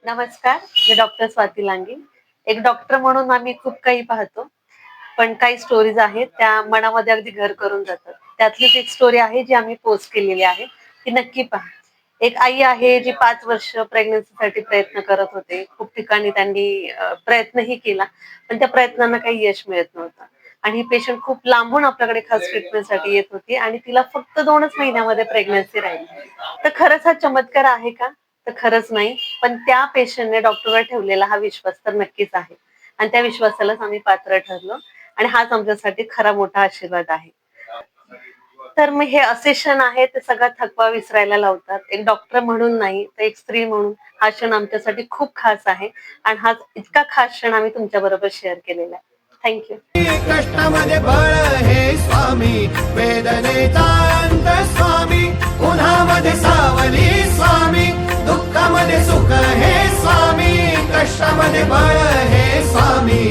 नमस्कार, मी डॉक्टर स्वाती लांगे. एक डॉक्टर म्हणून आम्ही खूप काही पाहतो. पण काही स्टोरीज आहेत त्या मनामध्ये अगदी घर करून जातात. त्यातलीच एक स्टोरी आहे जी आम्ही पोस्ट केलेली आहे. ती नक्की पहा. एक आई आहे जी 5 वर्ष प्रेग्नन्सीसाठी प्रयत्न करत होते. खूप ठिकाणी त्यांनी प्रयत्नही केला, पण त्या प्रयत्नांना काही यश मिळत नव्हतं. आणि ही पेशंट खूप लांबून आपल्याकडे खास ट्रीटमेंटसाठी येत होती आणि तिला फक्त 2च महिन्यामध्ये प्रेग्नन्सी राहिली. तर खरंच हा चमत्कार आहे का? तर खरंच नाही. पण त्या पेशंटने डॉक्टरवर ठेवलेला हा विश्वास तर नक्कीच आहे. आणि त्या विश्वासालाच आम्ही पात्र ठरलो आणि हाच आमच्यासाठी खरा मोठा आशीर्वाद आहे. तर मग हे असे क्षण आहेत ते सगळा थकवा विसरायला लावतात. एक डॉक्टर म्हणून नाही, तर एक स्त्री म्हणून हा क्षण आमच्यासाठी खूप खास आहे आणि हा इतका खास क्षण आम्ही तुमच्याबरोबर शेअर केलेला आहे. Thank you. कष्टामध्ये बळ हे स्वामी, वेदनेचा अंत स्वामी, उन्हामध्ये सावली स्वामी, दुःखामध्ये सुख हे स्वामी, कष्टामध्ये बळ हे स्वामी,